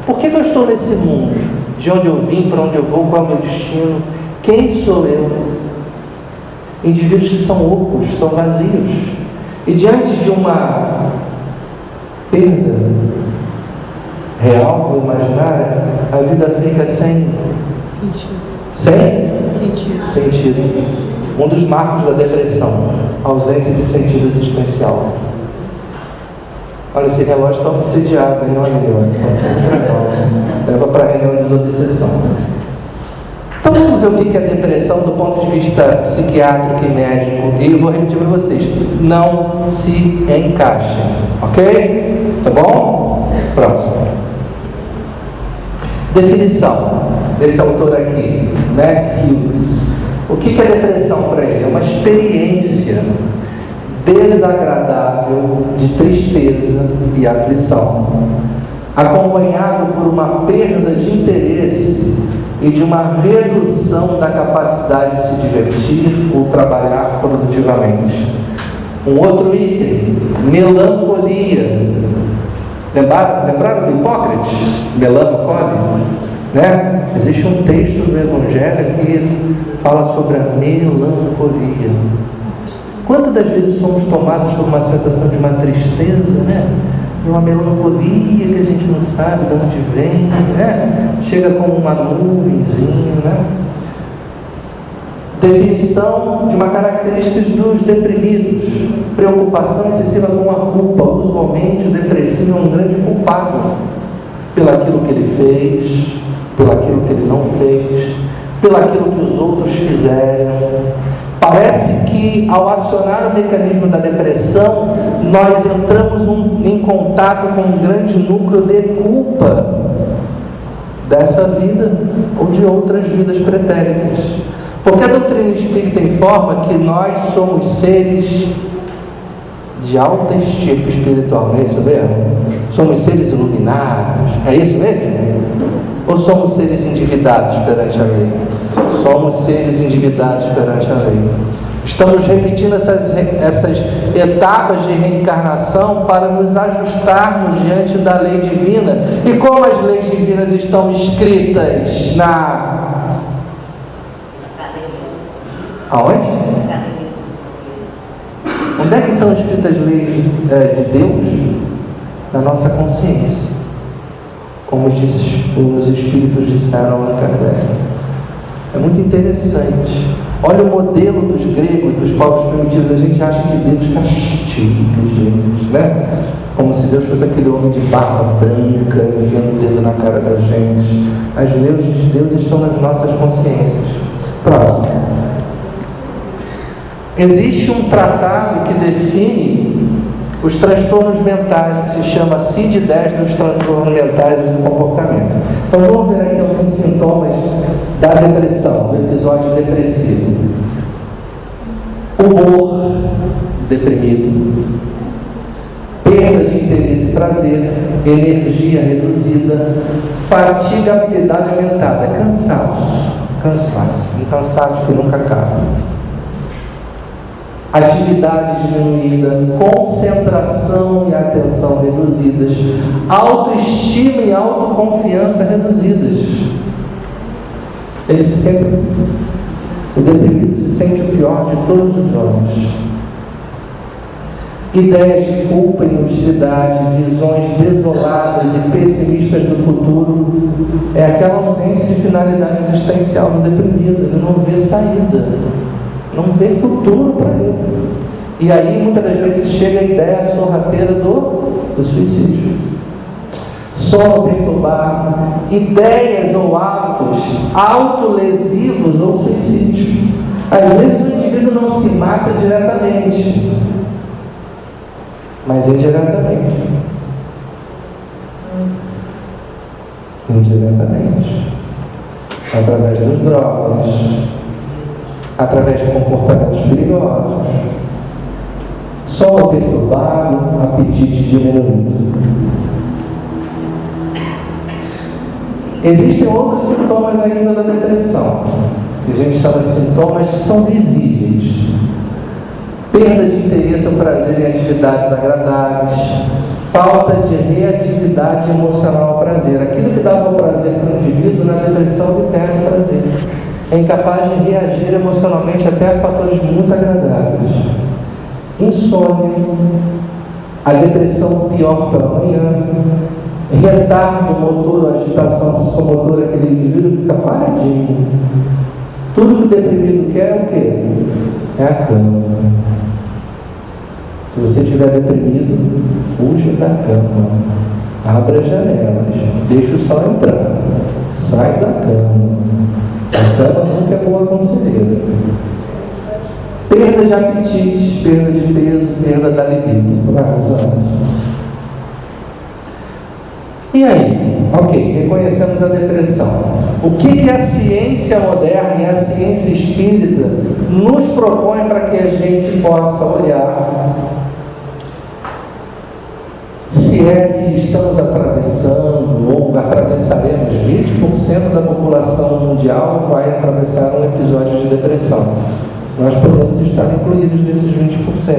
Por que eu estou nesse mundo? De onde eu vim, para onde eu vou, qual é o meu destino? Quem sou eu? Indivíduos que são ocos, são vazios. E diante de uma perda real ou imaginária, a vida fica sem sentido. Um dos marcos da depressão, ausência de sentido existencial. Olha, esse relógio está obsediado, não é melhor? Leva para a reunião de desobsessão. Então vamos ver o que é depressão do ponto de vista psiquiátrico e médico. E eu vou repetir para vocês: não se encaixa, ok? Tá bom? Próximo. Definição desse autor aqui, Mac Hughes. O que é depressão para ele? É uma experiência desagradável de tristeza e aflição, acompanhado por uma perda de interesse e de uma redução da capacidade de se divertir ou trabalhar produtivamente. Um outro item, melancolia. Lembraram do Hipócrates? Melancolia? Né? Existe um texto do Evangelho que fala sobre a melancolia. Quantas das vezes somos tomados por uma sensação de uma tristeza, né? De uma melancolia que a gente não sabe de onde vem, né? Chega como uma nuvenzinha, né? Definição de uma característica dos deprimidos: preocupação excessiva com a culpa. Usualmente o depressivo é um grande culpado pelaquilo que ele fez, pelaquilo que ele não fez, pelaquilo que os outros fizeram. Parece que ao acionar o mecanismo da depressão, nós entramos em contato com um grande núcleo de culpa dessa vida ou de outras vidas pretéritas. Porque a doutrina espírita informa que nós somos seres de alta estirpe espiritual, não é isso mesmo? Somos seres iluminados, é isso mesmo? Ou somos seres endividados perante a lei? Somos seres endividados perante a lei. Estamos repetindo essas etapas de reencarnação para nos ajustarmos diante da lei divina. E como as leis divinas estão escritas aonde? Onde é que estão escritas as leis de Deus? Na nossa consciência. Como os Espíritos disseram a Kardec. É muito interessante. Olha o modelo dos gregos, dos povos primitivos. A gente acha que Deus castiga, gente, né? Como se Deus fosse aquele homem de barba branca, enfiando o dedo na cara da gente. As leis de Deus estão nas nossas consciências. Próximo. Existe um tratado que define os transtornos mentais, que se chama CID-10 dos transtornos mentais e do comportamento. Então vamos ver aqui alguns sintomas da depressão, do episódio depressivo. Humor deprimido, perda de interesse e prazer, energia reduzida, fatigabilidade aumentada, um cansaço que nunca acaba. Atividade diminuída, concentração e atenção reduzidas, autoestima e autoconfiança reduzidas. O deprimido se sente o pior de todos os homens. Ideias de culpa e hostilidade, visões desoladas e pessimistas do futuro. É aquela ausência de finalidade existencial no deprimido. Ele não vê saída, não vê futuro para ele. E aí muitas das vezes chega a ideia sorrateira do suicídio. Sono perturbado, ideias ou atos autolesivos ou suicídio. Às vezes o indivíduo não se mata diretamente, mas indiretamente. Através das drogas, através de comportamentos perigosos. Sono perturbado, apetite diminuído. Existem outros sintomas ainda da depressão, que a gente chama de sintomas que são visíveis. Perda de interesse ou prazer em atividades agradáveis, falta de reatividade emocional ao prazer. Aquilo que dava prazer para o indivíduo, na depressão ele perde o prazer. É incapaz de reagir emocionalmente até a fatores muito agradáveis. insônia, a depressão pior para amanhã, retardo motor, agitação psicomotora, aquele indivíduo fica paradinho. Tudo que o deprimido quer é o quê? É a cama. Se você estiver deprimido, fuja da cama. Abra as janelas, deixa o sol entrar. Sai da cama. A cama nunca é boa conselheira. Perda de apetite, perda de peso, perda da libido, por vários anos. E aí? Ok, reconhecemos a depressão. O que a ciência moderna e a ciência espírita nos propõe para que a gente possa olhar se é que estamos atravessando ou atravessaremos 20% da população mundial vai atravessar um episódio de depressão. Nós podemos estar incluídos nesses 20%.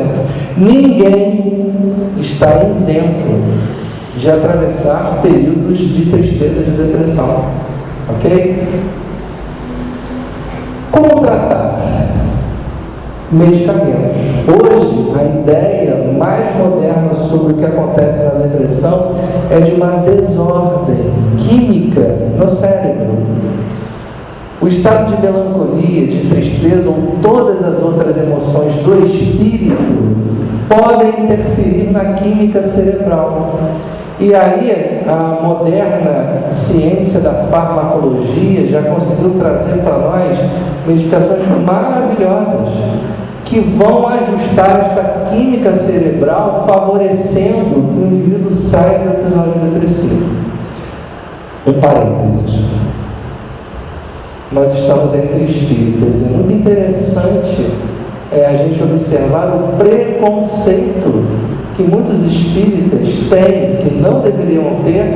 Ninguém está isento de atravessar períodos de tristeza e de depressão. Ok? Como tratar? Medicamentos. Hoje, a ideia mais moderna sobre o que acontece na depressão é de uma desordem química no cérebro. O estado de melancolia, de tristeza ou todas as outras emoções do espírito podem interferir na química cerebral. E aí, a moderna ciência da farmacologia já conseguiu trazer para nós medicações maravilhosas que vão ajustar esta química cerebral, favorecendo que o indivíduo saia do episódio depressivo. Um parênteses. Nós estamos entre espíritas. É muito interessante a gente observar o preconceito que muitos espíritas têm, que não deveriam ter,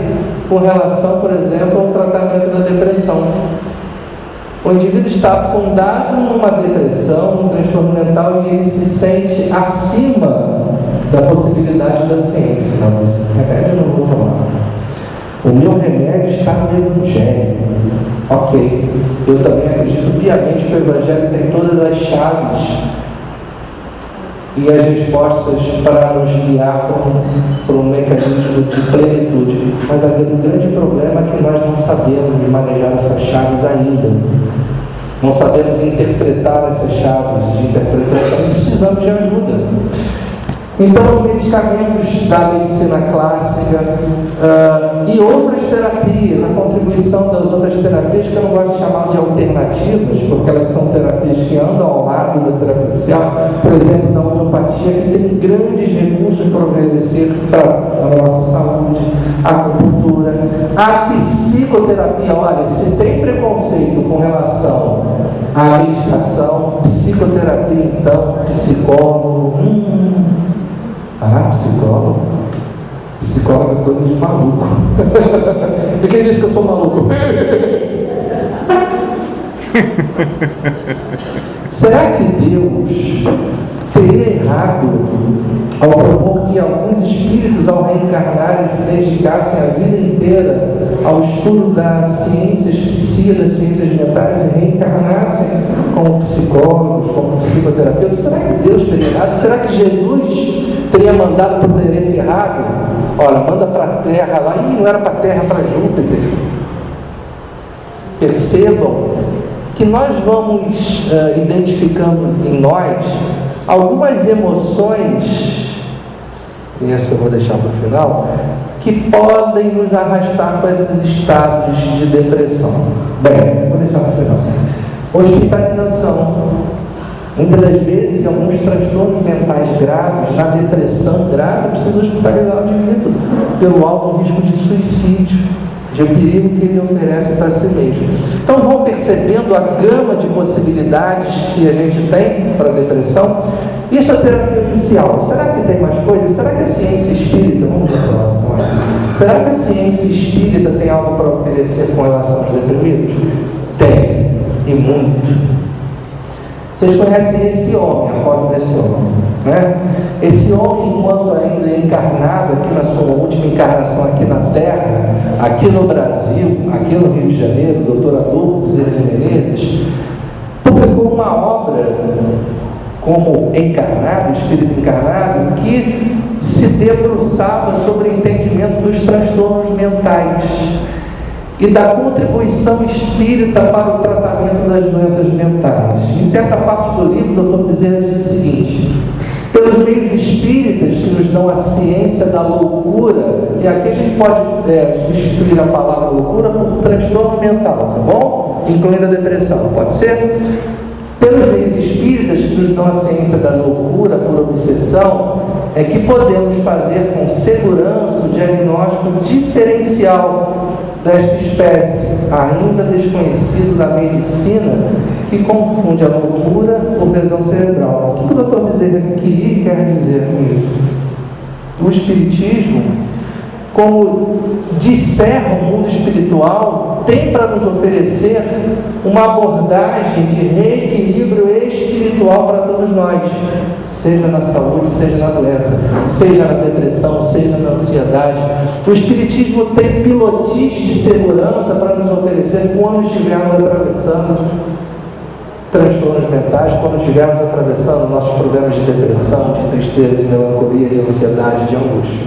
com relação, por exemplo, ao tratamento da depressão. O indivíduo está afundado numa depressão, num transtorno mental, e ele se sente acima da possibilidade da ciência. Não, mas o remédio eu não vou tomar. O meu remédio está no Evangelho. Ok, eu também acredito piamente que o Evangelho tem todas as chaves e as respostas para nos guiar por um mecanismo de plenitude. Mas o grande problema é que nós não sabemos manejar essas chaves ainda. Não sabemos interpretar essas chaves de interpretação e precisamos de ajuda. Então, os medicamentos da medicina clássica e outras terapias, a contribuição das outras terapias, que eu não gosto de chamar de alternativas, porque elas são terapias que andam ao lado da terapia oficial, por exemplo, da homeopatia, que tem grandes recursos para oferecer para a nossa saúde, a acupuntura, a psicoterapia. Olha, se tem preconceito com relação à medicação, psicoterapia, então, psicólogo, psicólogo? Psicólogo é coisa de maluco. E quem disse que eu sou maluco? Será que Deus teria errado ao propor que alguns espíritos, ao reencarnarem, se dedicassem a vida inteira ao estudo das ciências das ciências mentais e reencarnassem como psicólogos, como psicoterapeutas? Será que Deus teria errado? Será que Jesus teria mandado por interesse errado? Olha, manda para a Terra lá. Não era para a Terra, para Júpiter. Percebam que nós vamos identificando em nós algumas emoções, e essa eu vou deixar para o final, que podem nos arrastar para esses estados de depressão. Bem, vou deixar para o final. Hospitalização. Muitas das vezes, em alguns transtornos mentais graves, na depressão grave, precisa hospitalizar o indivíduo pelo alto risco de suicídio, de perigo que ele oferece para si mesmo. Então, vão percebendo a gama de possibilidades que a gente tem para a depressão. Isso é terapia oficial. Será que tem mais coisas? Será que a ciência espírita, vamos para o próximo, será que a ciência espírita tem algo para oferecer com relação aos deprimidos? Tem, e muito. Vocês conhecem esse homem, a foto desse homem, né? Esse homem, enquanto ainda encarnado aqui na sua última encarnação aqui na Terra, aqui no Brasil, aqui no Rio de Janeiro, o Dr. Adolfo Bezerra de Menezes, publicou uma obra como encarnado, espírito encarnado, que se debruçava sobre o entendimento dos transtornos mentais e da contribuição espírita para o tratamento das doenças mentais. Em certa parte do livro, o Dr. Bezerra diz o seguinte: pelos meios espíritas que nos dão a ciência da loucura, e aqui a gente pode substituir a palavra loucura por transtorno mental, tá bom? Incluindo a depressão, pode ser? Pelos meios espíritas que nos dão a ciência da loucura por obsessão, é que podemos fazer com segurança o diagnóstico diferencial desta espécie, ainda desconhecido da medicina, que confunde a loucura por lesão cerebral. O que o Dr. Bezerra queria e quer dizer com isso? O Espiritismo, como disserra o mundo espiritual, tem para nos oferecer uma abordagem de reequilíbrio espiritual para todos nós, seja na saúde, seja na doença, seja na depressão, seja na ansiedade. O Espiritismo tem pilotis de segurança para nos oferecer quando estivermos atravessando transtornos mentais, quando estivermos atravessando nossos problemas de depressão, de tristeza, de melancolia, de ansiedade, de angústia.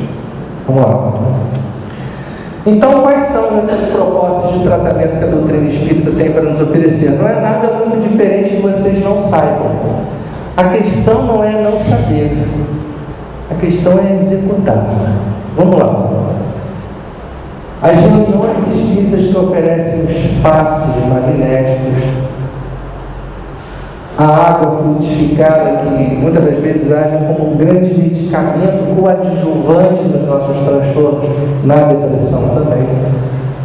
Vamos lá. Então, quais são essas propostas de tratamento que a doutrina espírita tem para nos oferecer? Não é nada muito diferente que vocês não saibam. A questão não é não saber, a questão é executar. Vamos lá. As reuniões espíritas que oferecem os passes magnéticos, a água fluidificada, que muitas das vezes agem como um grande medicamento coadjuvante nos nossos transtornos, na depressão também,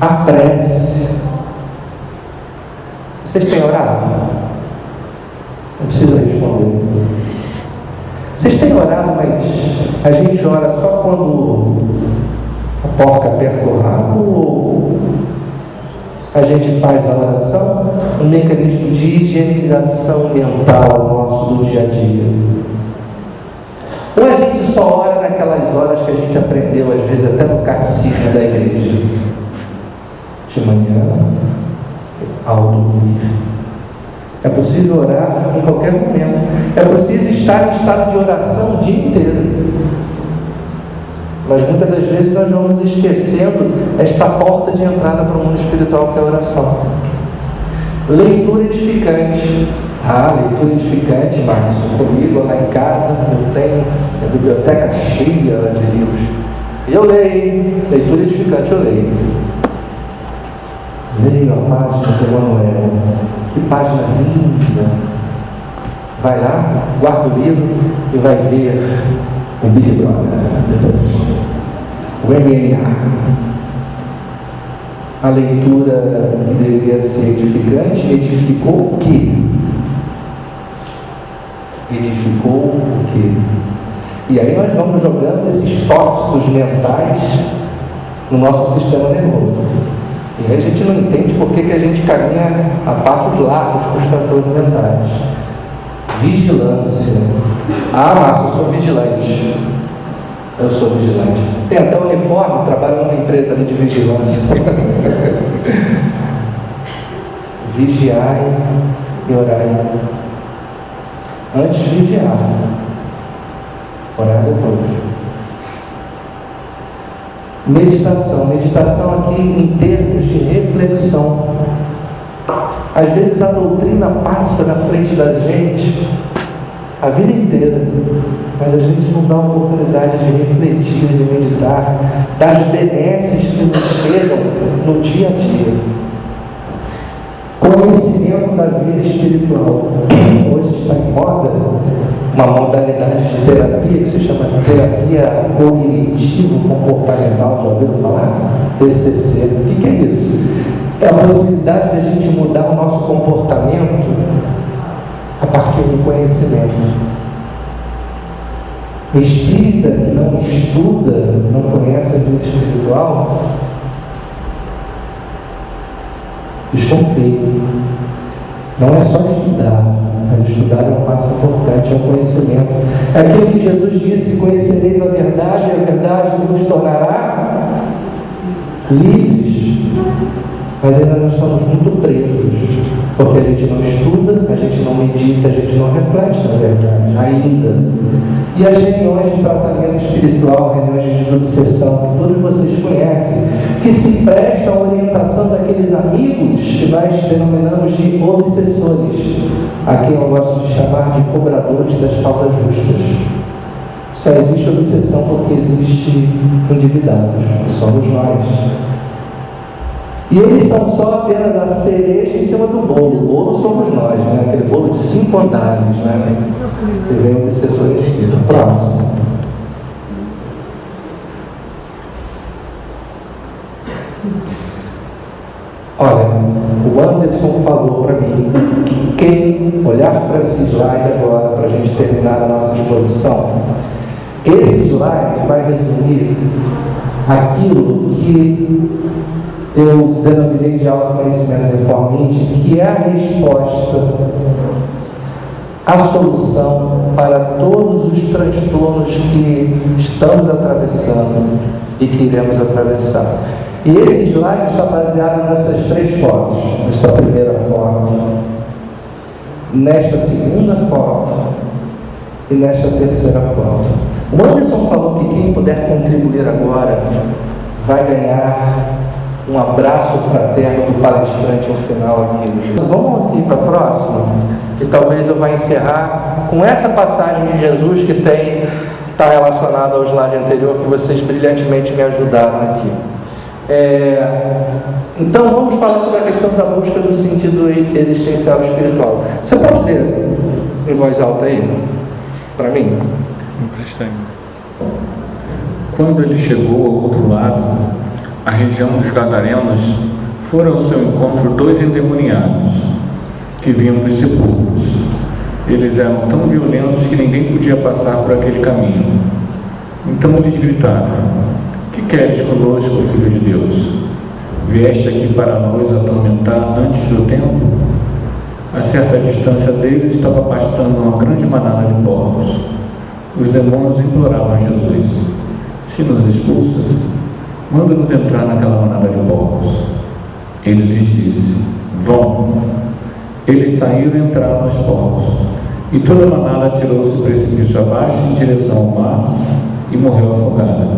a prece. Vocês têm orado? Não precisa responder. Vocês têm orado, mas a gente ora só quando a porca aperta o rabo, ou a gente faz da oração um mecanismo de higienização mental nosso do dia a dia? Ou a gente só ora naquelas horas que a gente aprendeu, às vezes até no catecismo da igreja, de manhã, ao dormir? É possível orar em qualquer momento. É possível estar em estado de oração o dia inteiro. Mas muitas das vezes nós vamos esquecendo esta porta de entrada para o mundo espiritual, que é a oração. Leitura edificante. Leitura edificante, Márcio. Comigo lá em casa eu tenho a biblioteca cheia de livros. Eu leio. Leitura edificante eu leio. Leio a página de Emanuel. Que página linda. Vai lá, guarda o livro e vai ver o Big Brother, o MMA. A leitura deveria ser edificante. Edificou o quê? Edificou o quê? E aí nós vamos jogando esses tóxicos mentais no nosso sistema nervoso. E aí a gente não entende por que a gente caminha a passos largos com os transtornos mentais. Vigilância. Márcio, eu sou vigilante. Eu sou vigilante. Tem até uniforme, trabalho numa empresa ali de vigilância. Vigiai e orai. Antes de vigiar, orar depois. Meditação. Meditação aqui em termos de reflexão. Às vezes a doutrina passa na frente da gente a vida inteira, mas a gente não dá a oportunidade de refletir, de meditar, das benesses que nos chegam no dia a dia. Conhecimento da vida espiritual. Hoje está em moda uma modalidade de terapia que se chama terapia cognitivo-comportamental. Já ouviram falar? TCC. O que é isso? É a possibilidade de a gente mudar o nosso comportamento a partir do conhecimento. Espírita que não estuda, não conhece a vida espiritual, desconfie. Não é só estudar, mas estudar é um passo importante, é o conhecimento. É aquilo que Jesus disse: conhecereis a verdade, e a verdade vos tornará livres. mas ainda nós estamos muito presos, porque a gente não estuda, a gente não medita, a gente não reflete, na verdade, ainda. E as reuniões de tratamento espiritual, reuniões de obsessão, que todos vocês conhecem, que se prestam à orientação daqueles amigos que nós denominamos de obsessores, a quem eu gosto de chamar de cobradores das faltas justas. Só existe obsessão porque existe endividados, que somos nós. E eles são só apenas a cereja em cima do bolo. O bolo somos nós, né? Aquele bolo de 5 andares, né? E vem o obsessor em cima. Próximo. Olha, o Anderson falou para mim que quem olhar para esse slide agora, para a gente terminar a nossa exposição, esse slide vai resumir aquilo que eu denominei de autoconhecimento de forma íntima, que é a resposta, a solução para todos os transtornos que estamos atravessando e que iremos atravessar. E esse slide está baseado nessas 3 fotos. Nesta primeira foto, nesta segunda foto e nesta terceira foto. O Anderson falou que quem puder contribuir agora vai ganhar um abraço fraterno do palestrante no final aqui. Vamos aqui para a próxima, que talvez eu vá encerrar com essa passagem de Jesus que está relacionada ao slide anterior, que vocês brilhantemente me ajudaram aqui. Então vamos falar sobre a questão da busca do sentido existencial espiritual. Você pode ler em voz alta aí, para mim? Emprestei. Quando ele chegou ao outro lado, a região dos Gadarenos, foram ao seu encontro 2 endemoniados, que vinham dos sepulcros. Eles eram tão violentos que ninguém podia passar por aquele caminho. Então eles gritaram: que queres conosco, Filho de Deus? Vieste aqui para nos atormentar antes do tempo? A certa distância deles estava pastando uma grande manada de porcos. Os demônios imploravam a Jesus: se nos expulsas, manda-nos entrar naquela manada de porcos. Ele lhes disse: vão. Eles saíram e entraram nos porcos, e toda a manada atirou-se precipício abaixo em direção ao mar e morreu afogada.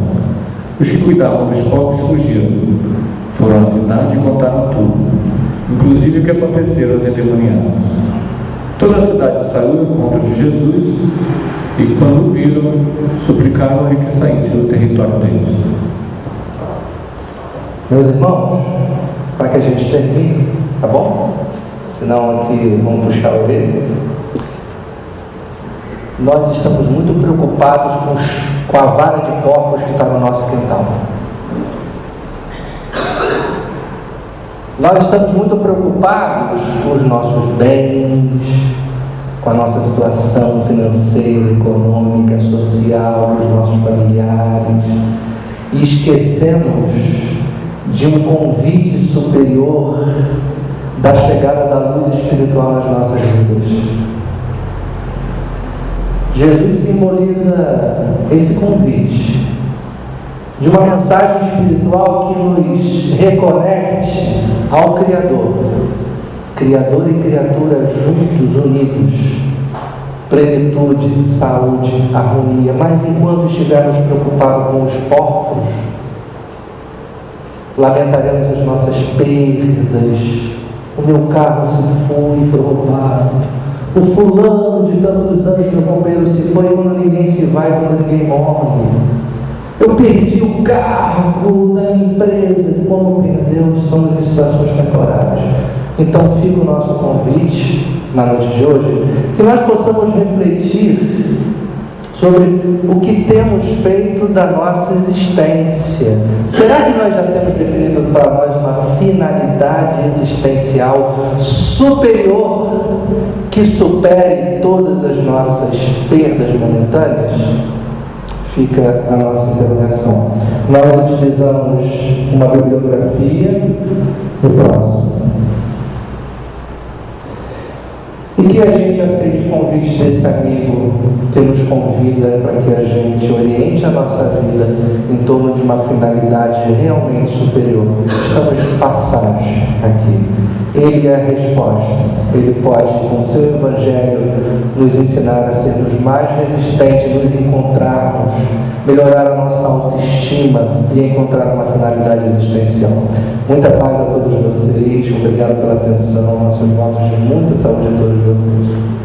Os que cuidavam dos porcos fugiram, foram à cidade e contaram tudo, inclusive o que aconteceu aos endemoniados. Toda a cidade saiu ao encontro de Jesus e, quando o viram, suplicaram-lhe que saísse do território deles. Meus irmãos, para que a gente termine, tá bom? Senão aqui vamos puxar o orelha. Nós estamos muito preocupados com a vara de porcos que está no nosso quintal. Nós estamos muito preocupados com os nossos bens, com a nossa situação financeira, econômica, social, os nossos familiares, e esquecemos de um convite superior da chegada da luz espiritual nas nossas vidas. Jesus simboliza esse convite de uma mensagem espiritual que nos reconecte ao Criador. Criador e criatura juntos, unidos, plenitude, saúde, harmonia. Mas enquanto estivermos preocupados com os porcos, lamentaremos as nossas perdas. O meu carro se foi roubado. O fulano de tantos anos, meu companheiro, se foi. Quando ninguém se vai, quando ninguém morre. Eu perdi o cargo da empresa. Como perdeu? Estamos em situações temporárias. Então fica o nosso convite na noite de hoje, que nós possamos refletir sobre o que temos feito da nossa existência. Será que nós já temos definido para nós uma finalidade existencial superior que supere todas as nossas perdas momentâneas? Fica a nossa interrogação. Nós utilizamos uma bibliografia do próximo. E que a gente aceite o convite desse amigo que nos convida para que a gente oriente a nossa vida em torno de uma finalidade realmente superior. Estamos de passagem aqui. Ele é a resposta. Ele pode, com o seu Evangelho, nos ensinar a sermos mais resistentes, nos encontrarmos, melhorar a nossa autoestima e encontrar uma finalidade existencial. Muita paz a todos vocês. Obrigado pela atenção. Nossos votos de muita saúde a todos vocês.